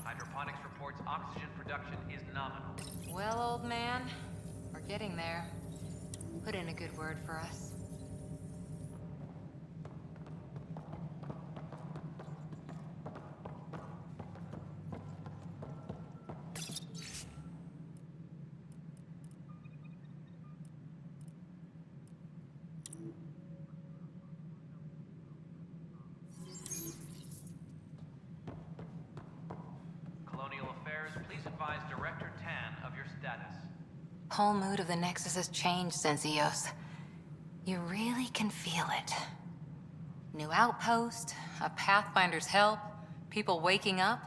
Hydroponics reports oxygen production is nominal. Well, old man, we're getting there. Put in a good word for us. Colonial Affairs, please advise Director Tan of your status. Whole mood of the Nexus has changed since Eos. You really can feel it. New outpost, a Pathfinder's help, people waking up.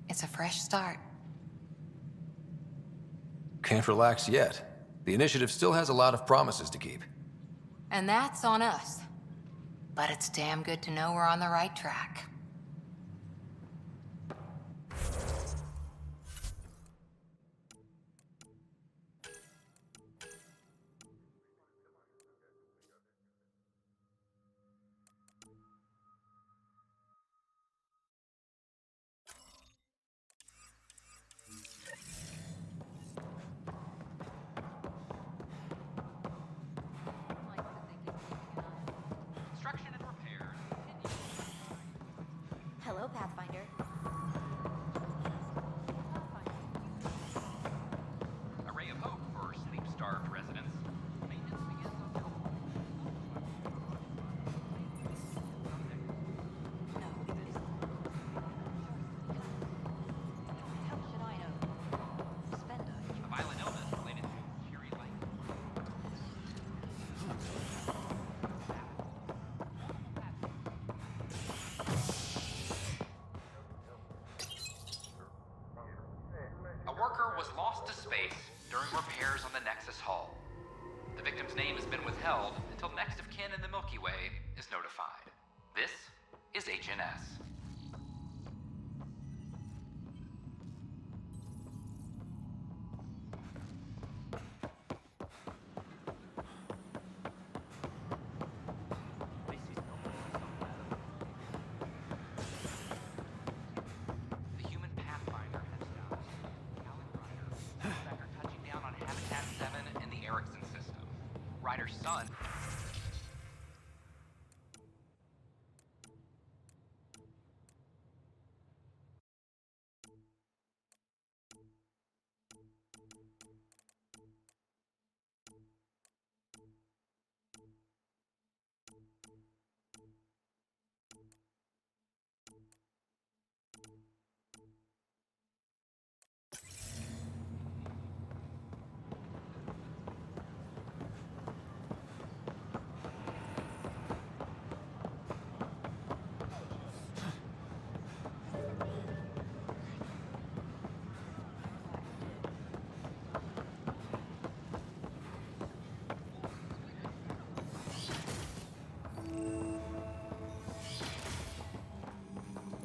It's a fresh start. Can't relax yet. The initiative still has a lot of promises to keep. And that's on us. But it's damn good to know we're on the right track. Construction and repairs continue. Hello, Pathfinder. A ray of hope for sleep-starved residents. Maintenance begins on How should I know? Spender. a violent illness related to Curie Light. A worker was lost to space during repairs on the Nexus hull. The victim's name has been withheld until next of kin in the Milky Way is notified. This is HNS. The human Pathfinder has died. Alan Ryder, after touching down on Habitat 7 in the Erickson system. Ryder's son.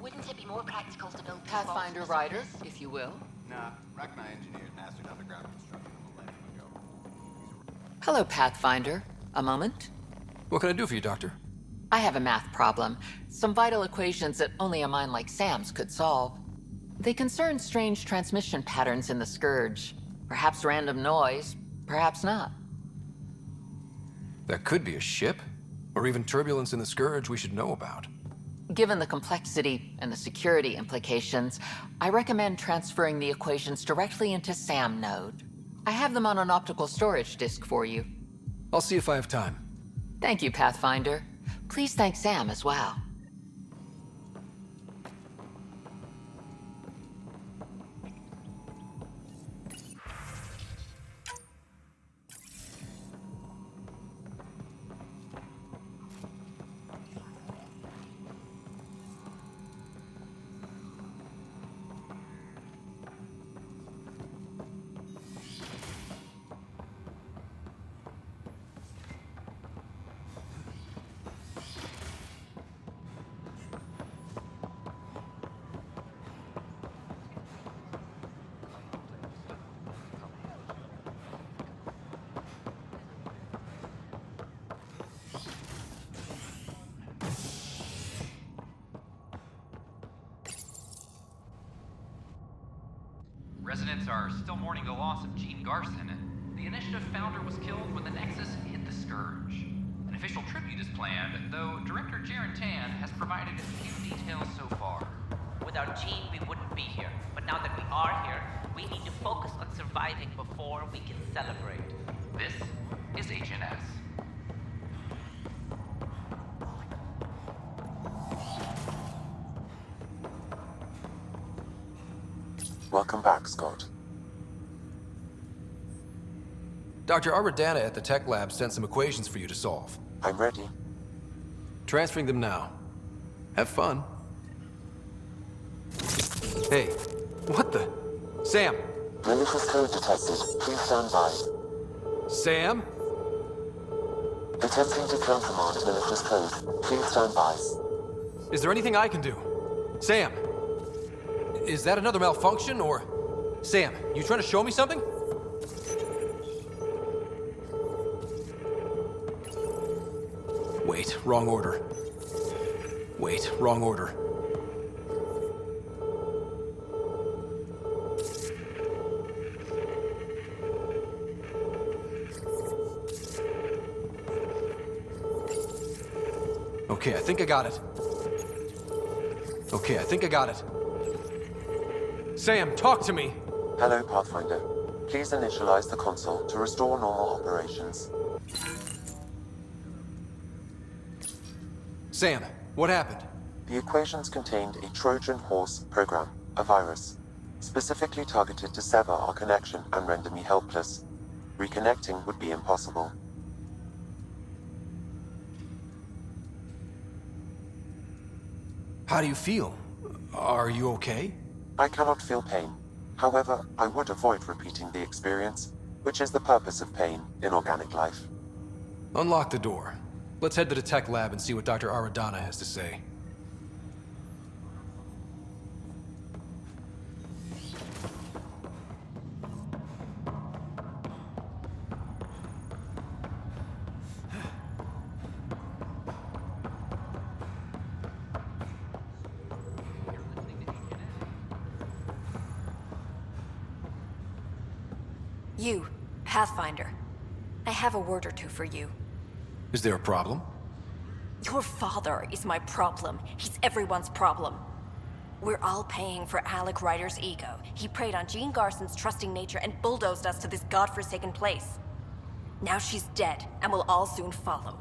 Wouldn't it be more practical to build Pathfinder walls Rider, as if you will. Nah, Rachni engineered mastered underground construction a millennium ago. Hello, Pathfinder. A moment? What can I do for you, Doctor? I have a math problem. Some vital equations that only a mind like Sam's could solve. They concern strange transmission patterns in the Scourge. Perhaps random noise, perhaps not. That could be a ship, or even turbulence in the Scourge we should know about. Given the complexity and the security implications, I recommend transferring the equations directly into SAM node. I have them on an optical storage disk for you. I'll see if I have time. Thank you, Pathfinder. Please thank Sam as well. Residents are still mourning the loss of Gene Garson. The Initiative founder was killed when the Nexus hit the Scourge. An official tribute is planned, though Director Jaren Tan has provided few details so far. Without Gene, we wouldn't be here. But now that we are here, we need to focus on surviving before we can celebrate. This is HNS. Welcome back, Scott. Dr. Aradana at the tech lab sent some equations for you to solve. I'm ready. Transferring them now. Have fun. Hey, what the? Sam! Malicious code detected. Please stand by. Sam? Attempting to countermand malicious code. Please stand by. Is there anything I can do? Sam! Is that another malfunction, or... Sam, you trying to show me something? Wait, wrong order. Wait, wrong order. Okay, I think I got it. Okay, I think I got it. Sam, talk to me! Hello, Pathfinder. Please initialize the console to restore normal operations. Sam, what happened? The equations contained a Trojan horse program, a virus, specifically targeted to sever our connection and render me helpless. Reconnecting would be impossible. How do you feel? Are you okay? I cannot feel pain. However, I would avoid repeating the experience, which is the purpose of pain in organic life. Unlock the door. Let's head to the tech lab and see what Dr. Aradana has to say. You, Pathfinder. I have a word or two for you. Is there a problem? Your father is my problem. He's everyone's problem. We're all paying for Alec Ryder's ego. He preyed on Jean Garson's trusting nature and bulldozed us to this godforsaken place. Now she's dead, and we'll all soon follow.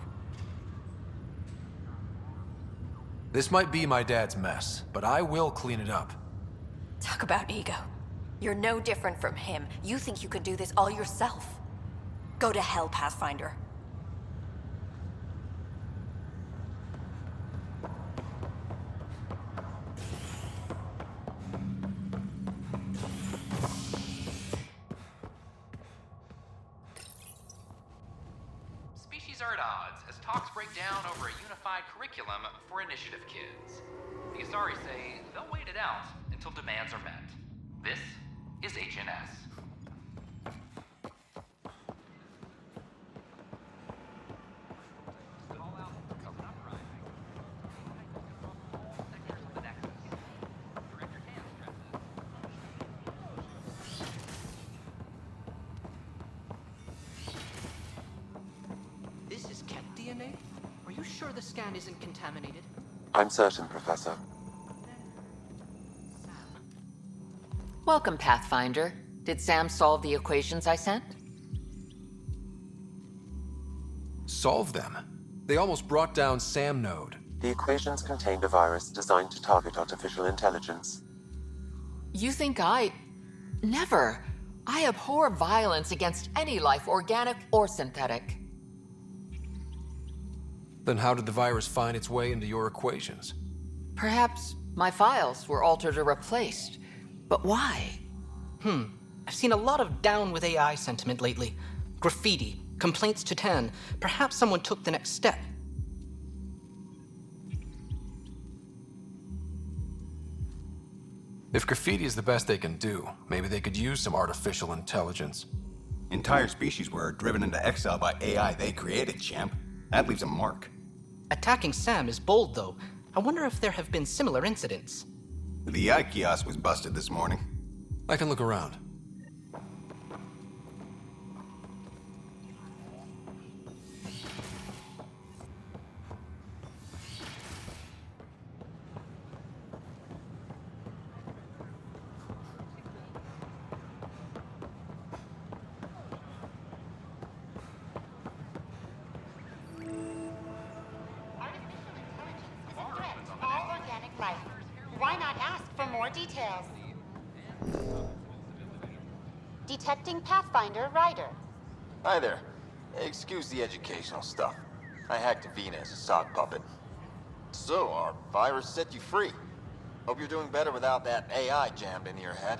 This might be my dad's mess, but I will clean it up. Talk about ego. You're no different from him. You think you can do this all yourself. Go to hell, Pathfinder. Species are at odds as talks break down over a unified curriculum for Initiative kids. The Asari say they'll wait it out until demands are met. This is HNS. Call out for uprising. All sectors of the Nexus. Director Tan stresses. This is Ket DNA? Are you sure the scan isn't contaminated? I'm certain, Professor. Welcome, Pathfinder. Did Sam solve the equations I sent? Solve them? They almost brought down Sam Node. The equations contained a virus designed to target artificial intelligence. You think Never. I abhor violence against any life, organic or synthetic. Then how did the virus find its way into your equations? Perhaps my files were altered or replaced. But why? I've seen a lot of down with AI sentiment lately. Graffiti, complaints to 10. Perhaps someone took the next step. If graffiti is the best they can do, maybe they could use some artificial intelligence. Entire species were driven into exile by AI they created, champ. That leaves a mark. Attacking Sam is bold, though. I wonder if there have been similar incidents. The AI kiosk was busted this morning. I can look around. more details. Detecting Pathfinder Rider. Hi there. Excuse the educational stuff. I hacked Avena as a sock puppet. So, our virus set you free. Hope you're doing better without that AI jammed into your head.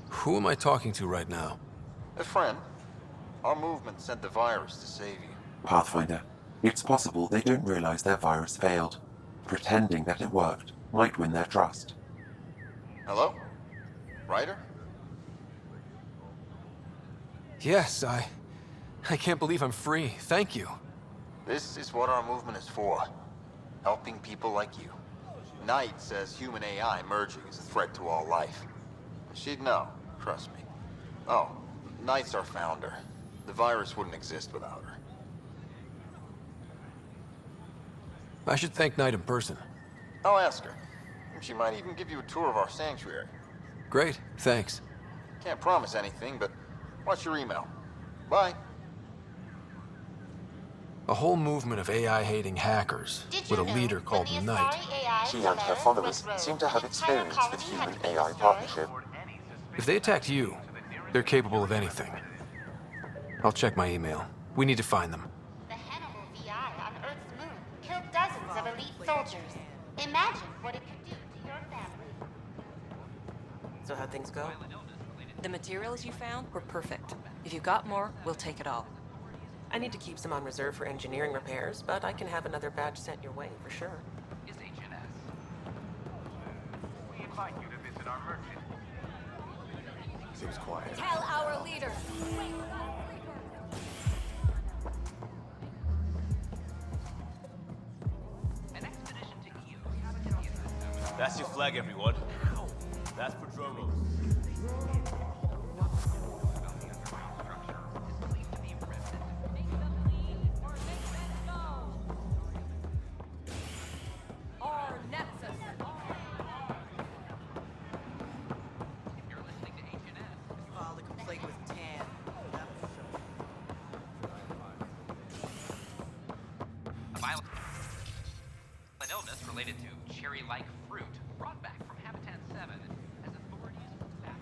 Who am I talking to right now? A friend. Our movement sent the virus to save you. Pathfinder, it's possible they don't realize their virus failed. Pretending that it worked might win their trust. Hello? Ryder? Yes, I can't believe I'm free. Thank you. This is what our movement is for. Helping people like you. Knight says human AI merging is a threat to all life. She'd know, trust me. Oh, Knight's our founder. The virus wouldn't exist without her. I should thank Knight in person. I'll ask her. She might even give you a tour of our sanctuary. Great, thanks. Can't promise anything, but watch your email. Bye. A whole movement of AI-hating hackers with a leader called Knight. She and her followers seem to have experience with human-AI partnership. If they attacked you, they're capable of anything. I'll check my email. We need to find them. The Hannibal VI on Earth's moon killed dozens of elite soldiers. Imagine what it could do to your family. So how'd things go? The materials you found were perfect. If you got more, we'll take it all. I need to keep some on reserve for engineering repairs, but I can have another batch sent your way for sure. Is HNS. We invite you to visit our merchant. Seems quiet. Tell our leader. An expedition to Eos. That's your flag, everyone. That's for Dromos. File the complaint with Tan. A violent illness related to cherry-like fruit brought back from Habitat 7 as authorities battle.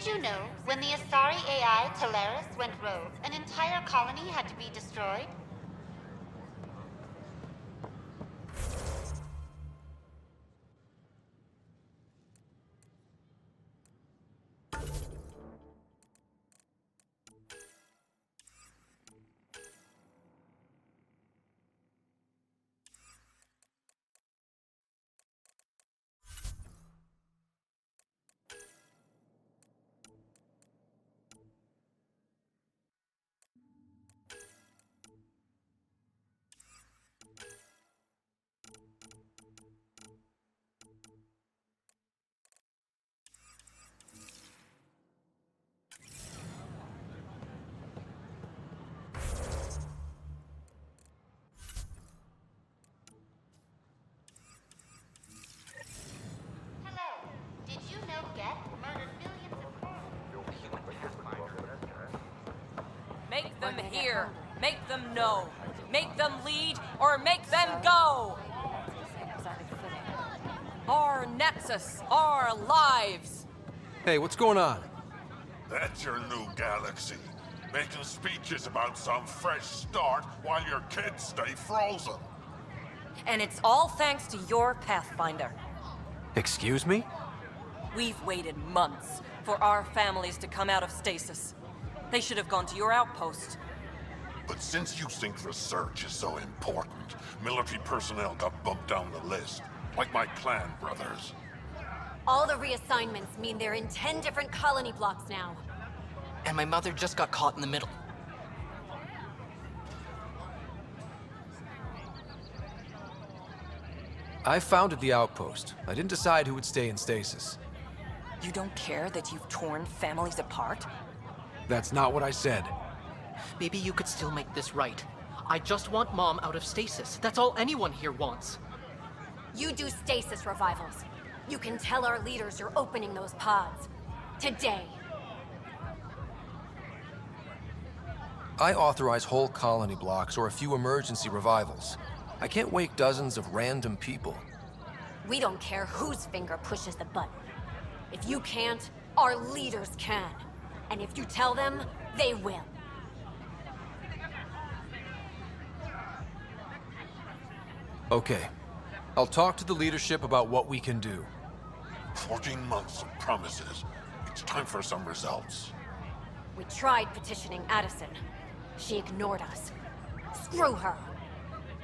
Did you know when the Asari AI Teleris went rogue, an entire colony had to be destroyed? Hello. Did you know Geth murdered millions of Make them hear. Make them know. Make them lead or make them go. Our Nexus, our lives. Hey, what's going on? That's your new galaxy. Making speeches about some fresh start while your kids stay frozen. And it's all thanks to your Pathfinder. Excuse me? We've waited months for our families to come out of stasis. They should have gone to your outpost. But since you think research is so important, military personnel got bumped down the list. Like my clan brothers. All the reassignments mean they're in 10 different colony blocks now. And my mother just got caught in the middle. I founded the outpost. I didn't decide who would stay in stasis. You don't care that you've torn families apart? That's not what I said. Maybe you could still make this right. I just want Mom out of stasis. That's all anyone here wants. You do stasis revivals. You can tell our leaders you're opening those pods. Today. I authorize whole colony blocks or a few emergency revivals. I can't wake dozens of random people. We don't care whose finger pushes the button. If you can't, our leaders can. And if you tell them, they will. Okay. I'll talk to the leadership about what we can do. 14 months of promises. It's time for some results. We tried petitioning Addison. She ignored us. Screw her.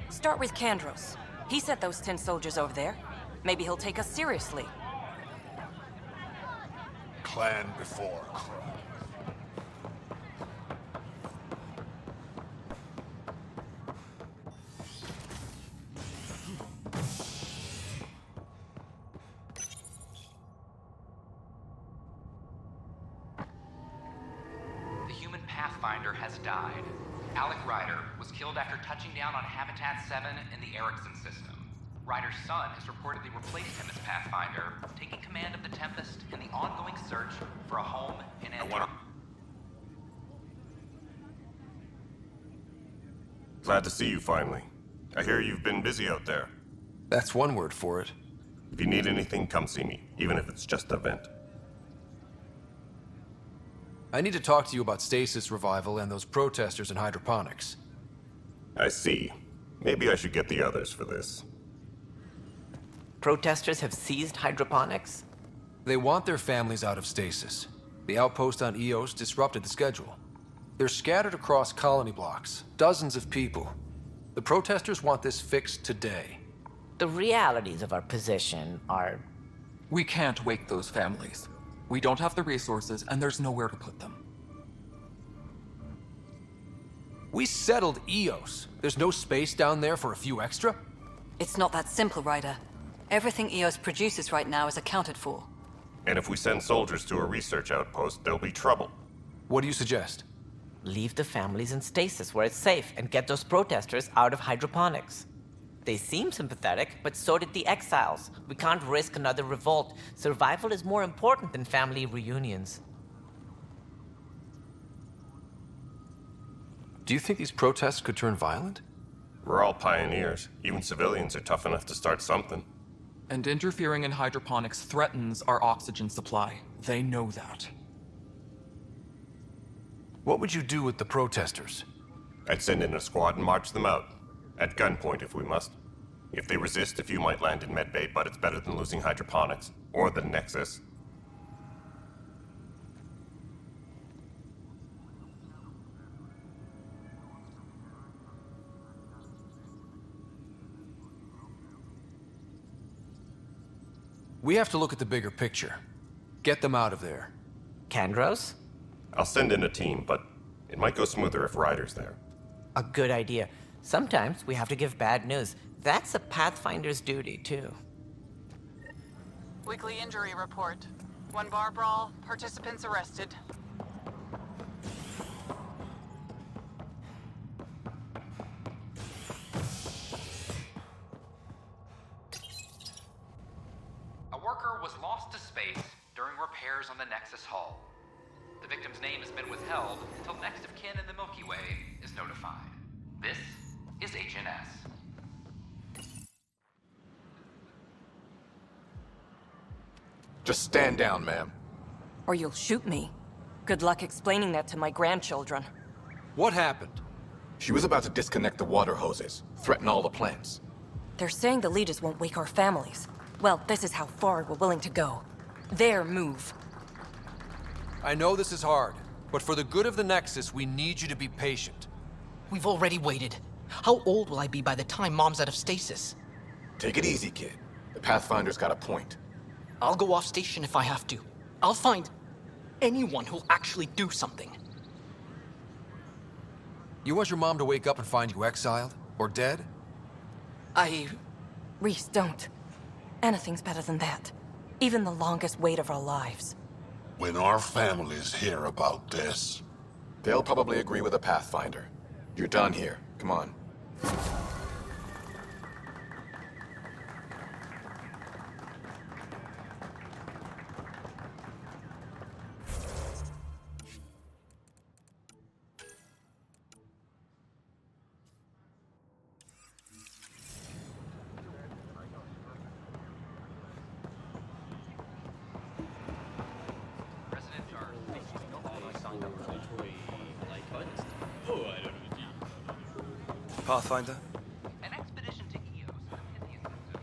Start with Kandros. He sent those 10 soldiers over there. Maybe he'll take us seriously. Clan before crime. The human Pathfinder has died. Alec Ryder was killed after touching down on Habitat 7 in the Erickson system. Ryder's son has reportedly replaced him as Pathfinder, taking command of the Tempest in the ongoing search for a home in Andromeda. Glad to see you finally. I hear you've been busy out there. That's one word for it. If you need anything, come see me, even if it's just a vent. I need to talk to you about stasis revival and those protesters in hydroponics. I see. Maybe I should get the others for this. Protesters have seized hydroponics? They want their families out of stasis. The outpost on Eos disrupted the schedule. They're scattered across colony blocks, dozens of people. The protesters want this fixed today. The realities of our position are... We can't wake those families. We don't have the resources, and there's nowhere to put them. We settled Eos. There's no space down there for a few extra? It's not that simple, Ryder. Everything Eos produces right now is accounted for. And if we send soldiers to a research outpost, there'll be trouble. What do you suggest? Leave the families in stasis where it's safe and get those protesters out of hydroponics. They seem sympathetic, but so did the exiles. We can't risk another revolt. Survival is more important than family reunions. Do you think these protests could turn violent? We're all pioneers. Even civilians are tough enough to start something. And interfering in hydroponics threatens our oxygen supply. They know that. What would you do with the protesters? I'd send in a squad and march them out. At gunpoint if we must. If they resist, a few might land in medbay, but it's better than losing hydroponics. Or the Nexus. We have to look at the bigger picture. Get them out of there. Kandros? I'll send in a team, but it might go smoother if Ryder's there. A good idea. Sometimes we have to give bad news. That's a Pathfinder's duty, too. Weekly injury report. One bar brawl, participants arrested. A worker was lost to space during repairs on the Nexus hull. The victim's name has been withheld until next of kin in the Milky Way is notified. This is HNS. Just stand down, ma'am. Or you'll shoot me. Good luck explaining that to my grandchildren. What happened? She was about to disconnect the water hoses, threaten all the plants. They're saying the leaders won't wake our families. Well, this is how far we're willing to go. Their move. I know this is hard, but for the good of the Nexus, we need you to be patient. We've already waited. How old will I be by the time Mom's out of stasis? Take it easy, kid. The Pathfinder's got a point. I'll go off station if I have to. I'll find anyone who'll actually do something. You want your mom to wake up and find you exiled? Or dead? Reese, don't. Anything's better than that. Even the longest wait of our lives. When our families hear about this... They'll probably agree with the Pathfinder. You're done here. Come on. Pathfinder? An expedition to Eos in the Pythian system.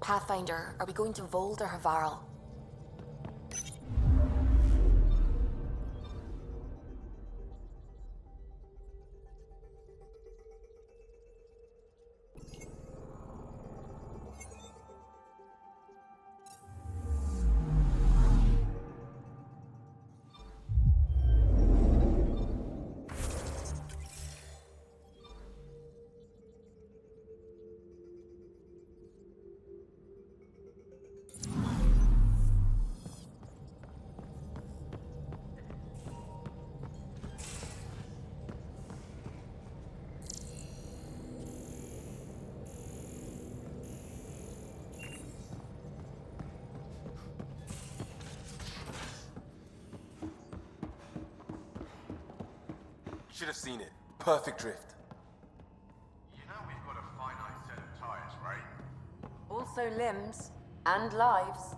Pathfinder, are we going to Vold or Havarl? Should have seen it. Perfect drift. You know we've got a finite set of tires, right? Also limbs and lives.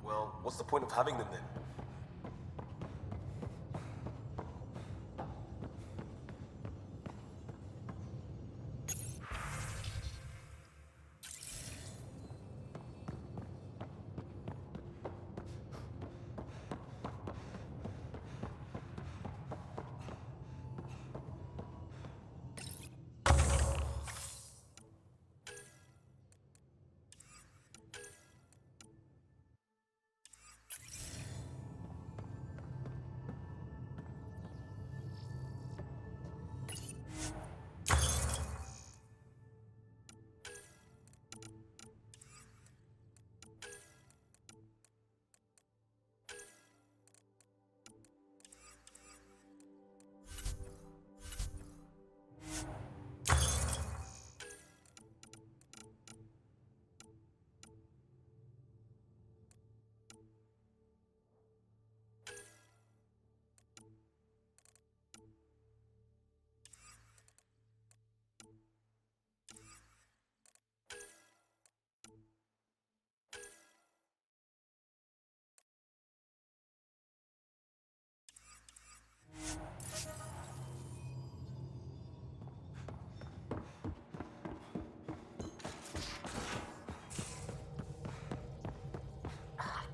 Well, what's the point of having them then?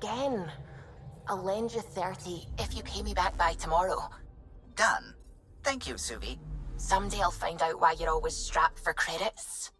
again. I'll lend you 30 if you pay me back by tomorrow. Done. Thank you, Suvi. Someday I'll find out why you're always strapped for credits.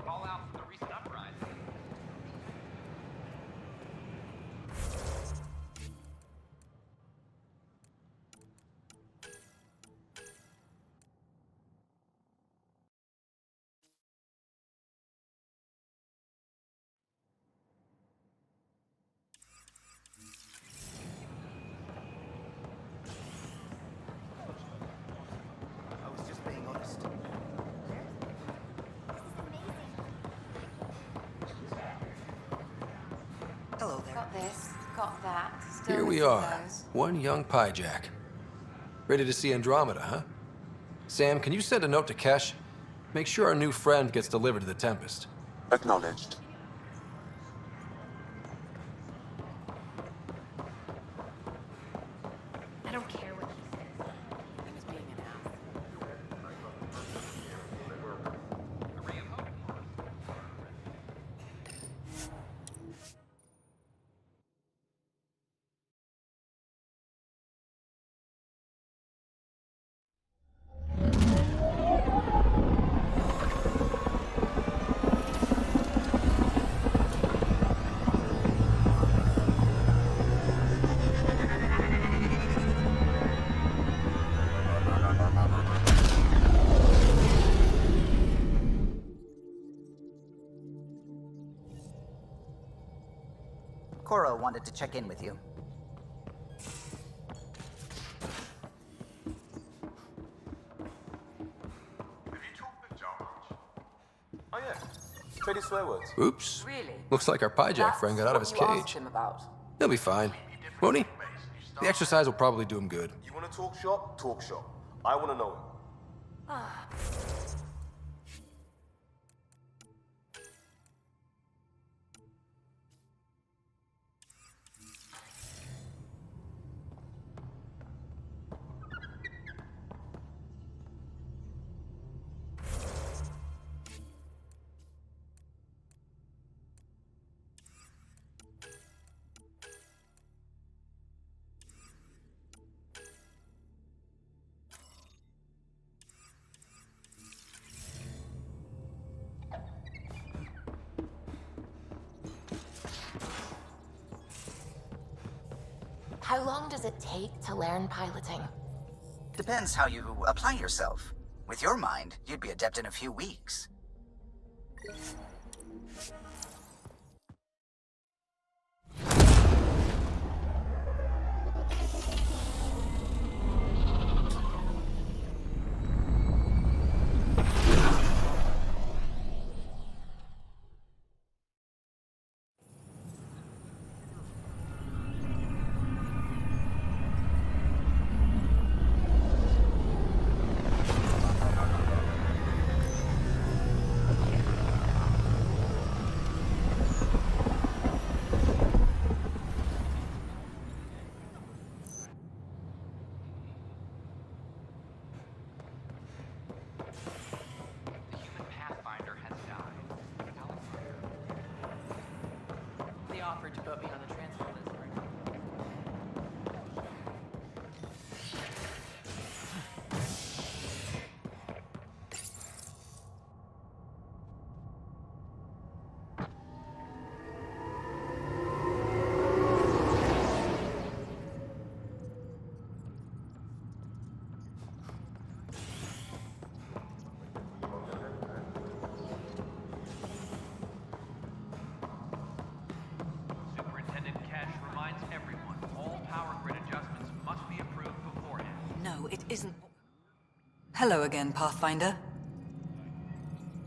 Fallout from the recent uprising. I was just being honest. Hello there. Got this, got that. Still Here we missing are, those. one young piejack. Ready to see Andromeda, huh? Sam, can you send a note to Kesh? Make sure our new friend gets delivered to the Tempest. Acknowledged. I don't care what he says. He was being an ass. Cora wanted to check in with you. Oh yeah, Trading swear words. Oops. Really? Looks like our piejack friend got out of his What you asked cage. him about. He'll be fine. Won't he? The exercise will probably do him good. You want to talk shop? Talk shop. I want to know him. How long does it take to learn piloting? Depends how you apply yourself. With your mind, you'd be adept in a few weeks. The human Pathfinder has died. They offered to put me on the transfer list for Superintendent Cash reminds everyone all power grid adjustments must be approved beforehand. No, it isn't. Hello again, Pathfinder.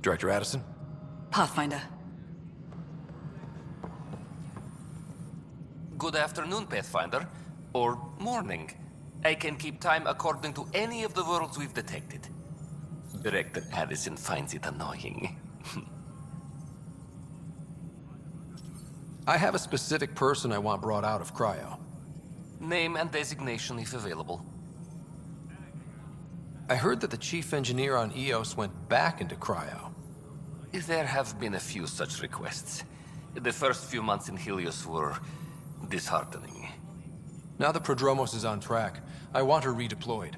Director Addison? Pathfinder. Good afternoon, Pathfinder. Or morning. I can keep time according to any of the worlds we've detected. Director Addison finds it annoying. I have a specific person I want brought out of cryo. Name and designation if available. I heard that the chief engineer on EOS went back into cryo. There have been a few such requests. The first few months in Helios were disheartening. Now the Prodromos is on track. I want her redeployed.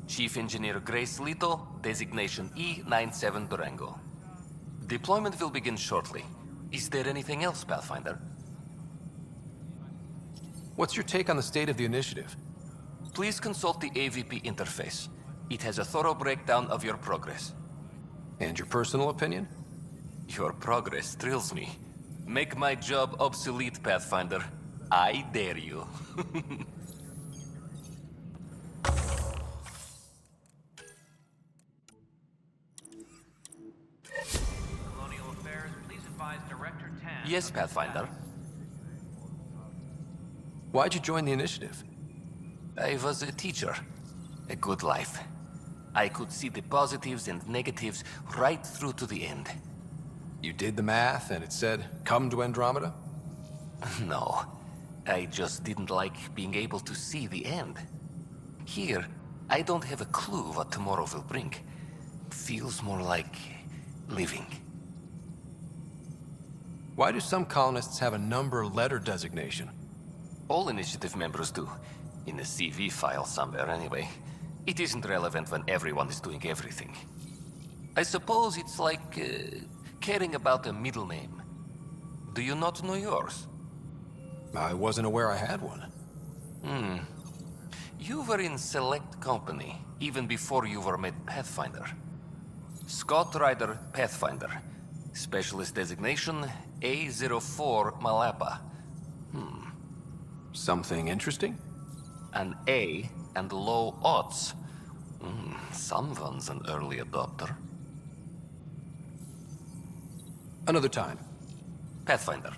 Chief Engineer Grace Lito, designation E97 Durango. Deployment will begin shortly. Is there anything else, Pathfinder? What's your take on the state of the initiative? Please consult the AVP interface. It has a thorough breakdown of your progress. And your personal opinion? Your progress thrills me. Make my job obsolete, Pathfinder. I dare you. Colonial Affairs, please advise Director Tan. Yes, Pathfinder. Why'd you join the initiative? I was a teacher. A good life. I could see the positives and negatives right through to the end. You did the math and it said, come to Andromeda? No. I just didn't like being able to see the end. Here, I don't have a clue what tomorrow will bring. Feels more like living. Why do some colonists have a number letter designation? All initiative members do. In a CV file somewhere, anyway. It isn't relevant when everyone is doing everything. I suppose it's like caring about a middle name. Do you not know yours? I wasn't aware I had one. You were in select company, even before you were made Pathfinder. Scott Ryder Pathfinder. Specialist designation, A04 Malapa. Something interesting? An A and low odds. Someone's an early adopter. Another time. Pathfinder.